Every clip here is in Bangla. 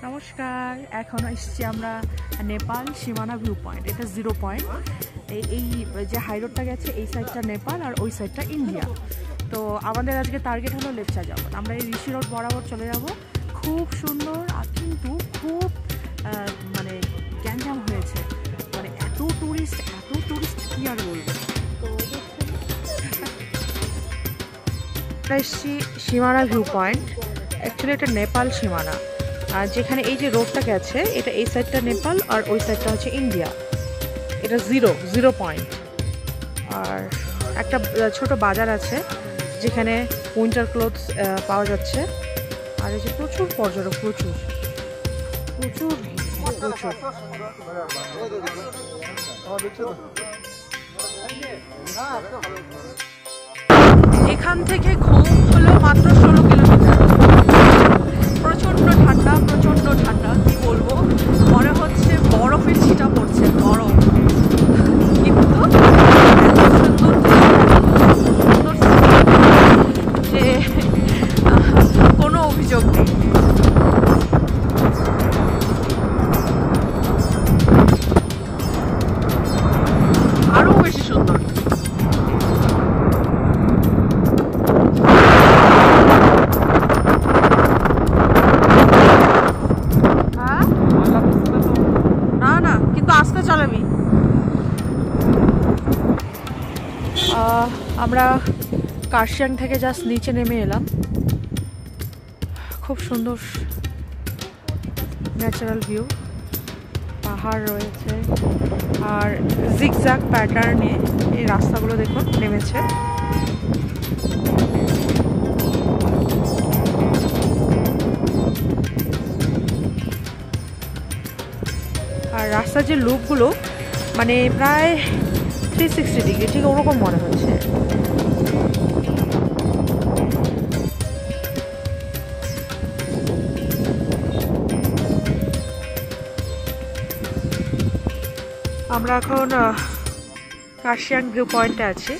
নমস্কার, এখন এসেছি আমরা নেপাল সীমানা ভিউ পয়েন্ট। এটা 0 পয়েন্ট। এই যে হাই রোডটা গেছে এই সাইডটা নেপাল আর ওই সাইডটা ইন্ডিয়া। তো আমাদের আজকে টার্গেট হলো লেপচা যাব। আমরা এই ঋষি রোড বরাবর চলে যাব। খুব সুন্দর, আর কিন্তু খুব মানে গ্যাঞ্জাম হয়েছে, মানে এত টুরিস্ট কী আর বলবো। তো এসেছি সীমানা ভিউ পয়েন্ট। অ্যাকচুয়ালি এটা নেপাল সীমানা, আর যেখানে এই যে রোডটা গেছে এটা এই সাইডটা নেপাল আর ওই সাইডটা হচ্ছে ইন্ডিয়া। এটা 0 পয়েন্ট। আর একটা ছোট বাজার আছে যেখানে উইন্টার ক্লোথস পাওয়া যাচ্ছে। আর এই যে প্রচুর পর্যটক, প্রচুর এখান থেকে ঘুম হলো মাত্র 16 কিলোমিটার। প্রচণ্ড ঠান্ডা, কি বলবো, মনে হচ্ছে বরফের ছিটা পড়ছে, বরফ। কিন্তু যে কোনো অভিযোগ নেই। আরও বেশি সুন্দর। না, কিন্তু আস্তে চালাবি। আমরা কার্শিয়াং থেকে জাস্ট নিচে নেমে এলাম। খুব সুন্দর ন্যাচারাল ভিউ, পাহাড় রয়েছে আর জিগজ্যাগ প্যাটার্নে এই রাস্তাগুলো দেখুন নেমেছে। আর রাস্তার যে লুকগুলো মানে প্রায় 360 ডিগ্রি, ঠিক ওরকম মনে হচ্ছে। আমরা এখন কার্শিয়াং ভিউ পয়েন্টে আছি,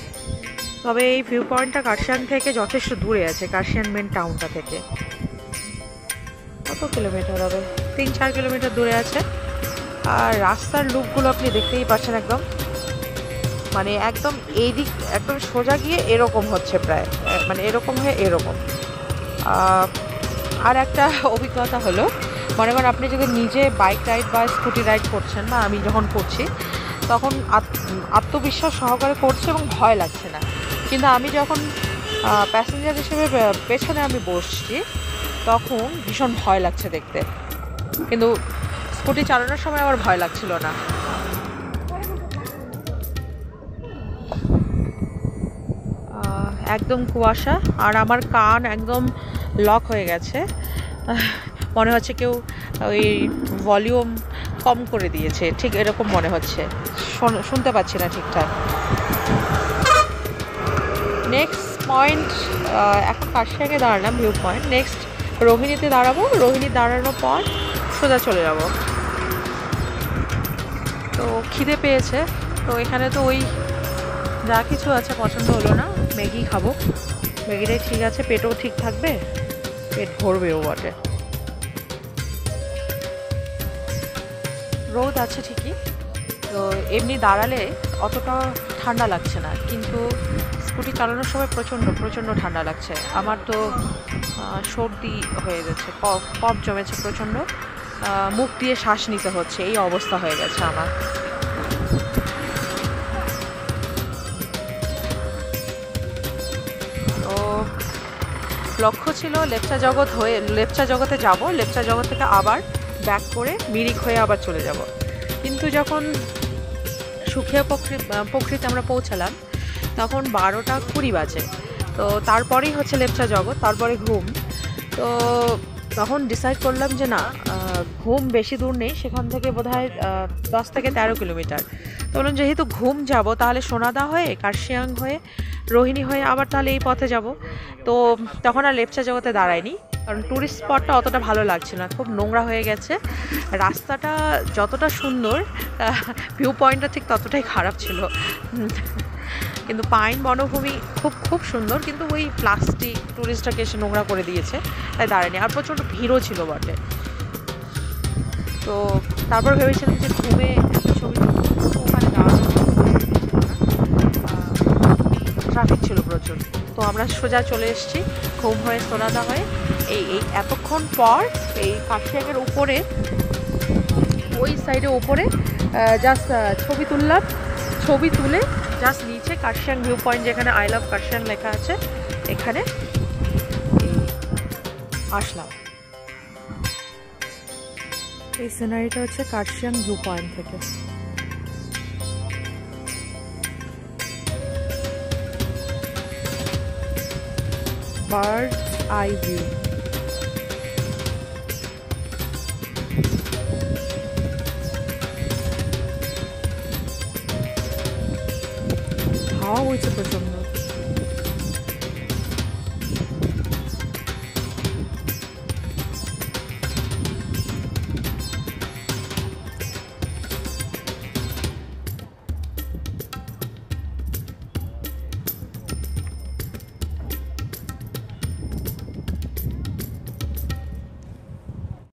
তবে এই ভিউ পয়েন্টটা কার্শিয়াং থেকে যথেষ্ট দূরে আছে, কার্শিয়াং মেন টাউনটা থেকে। কত কিলোমিটার হবে? 3-4 কিলোমিটার দূরে আছে। আর রাস্তার লুকগুলো আপনি দেখতেই পাচ্ছেন, একদম মানে একদম এই দিক একদম সোজা গিয়ে এরকম হচ্ছে, প্রায় মানে এরকম হয়ে এরকম। আর একটা অভিজ্ঞতা হলো, মনে করেন আপনি যদি নিজে বাইক রাইড বা স্কুটি রাইড করছেন, বা আমি যখন করছি তখন আত্মবিশ্বাস সহকারে করছে এবং ভয় লাগছে না। কিন্তু আমি যখন প্যাসেঞ্জার হিসেবে পেছনে আমি বসছি তখন ভীষণ ভয় লাগছে দেখতে, কিন্তু স্কুটি চালানোর সময় আবার ভয় লাগছিল না। একদম কুয়াশা, আর আমার কান একদম লক হয়ে গেছে। মনে হচ্ছে কেউ ওই ভলিউম কম করে দিয়েছে, ঠিক এরকম মনে হচ্ছে, শুনতে পাচ্ছি না ঠিকঠাক। নেক্সট পয়েন্ট, এখন কার্শিয়াংয়ে দাঁড়ালাম ভিউ পয়েন্ট, নেক্সট রোহিণীতে দাঁড়াবো। রোহিণী দাঁড়ানোর পর সোজা চলে যাব। তো খিদে পেয়েছে, তো এখানে তো ওই যা কিছু আছে পছন্দ হলো না, ম্যাগি খাবো। ম্যাগিটাই ঠিক আছে, পেটও ঠিক থাকবে, পেট ভরবেও বটে। রোদ আছে ঠিকই, তো এমনি দাঁড়ালে অতটা ঠান্ডা লাগছে না, কিন্তু স্কুটি চালানোর সময় প্রচণ্ড ঠান্ডা লাগছে। আমার তো সর্দি হয়ে গেছে, কফ জমেছে প্রচণ্ড, মুখ দিয়ে শ্বাস নিতে হচ্ছে, এই অবস্থা হয়ে গেছে আমার। তো লক্ষ্য ছিল লেপচা জগতে যাব, লেপচা জগৎ থেকে আবার ব্যাক করে মিরিক হয়ে আবার চলে যাব। কিন্তু যখন সুখিয়া প্রকৃতি আমরা পৌঁছালাম তখন 12:20 বাজে। তো তারপরেই হচ্ছে লেপচা জগৎ, তারপরে ঘুম। তো তখন ডিসাইড করলাম যে না, ঘুম বেশি দূর নেই, সেখান থেকে বোধহয় 10 থেকে 13 কিলোমিটার। তো বললাম যেহেতু ঘুম যাব, তাহলে সোনাদা হয়ে কার্শিয়াং হয়ে রোহিণী হয়ে আবার তাহলে এই পথে যাব। তো তখন আর লেপচা জগতে দাঁড়ায়নি, কারণ ট্যুরিস্ট স্পটটা অতটা ভালো লাগছে না, খুব নোংরা হয়ে গেছে। রাস্তাটা যতটা সুন্দর, ভিউ পয়েন্টটা ঠিক ততটাই খারাপ ছিল। কিন্তু পাইন বনভূমি খুব সুন্দর, কিন্তু ওই প্লাস্টিক টুরিস্টটাকে এসে নোংরা করে দিয়েছে, তাই দাঁড়ায়নি। আর প্রচণ্ড ভিড়ও ছিল বটে। তো তারপর ভেবেছিলাম যে ঘুমে একটা ছবি তুলবো, ওখানে দাঁড়ানো ট্রাফিক ছিল প্রচুর। তো আমরা সোজা চলে এসেছি ঘুম হয়ে সোনাদা হয়ে। এই এতক্ষণ পর এই কাশিয়াঙের উপরে ওই সাইডে উপরে জাস্ট ছবি তুললাম। ছবি তুলে জাস্ট নিচে কাশিয়াং ভিউ পয়েন্ট, যেখানে আই লাভ কাশিয়াং লেখা আছে, এখানে আসলাম। এই সিনারিটা হচ্ছে কাশিয়াং ভিউ পয়েন্ট থেকে। Birds eye view. হাওয়া বইছে প্রচন্ড।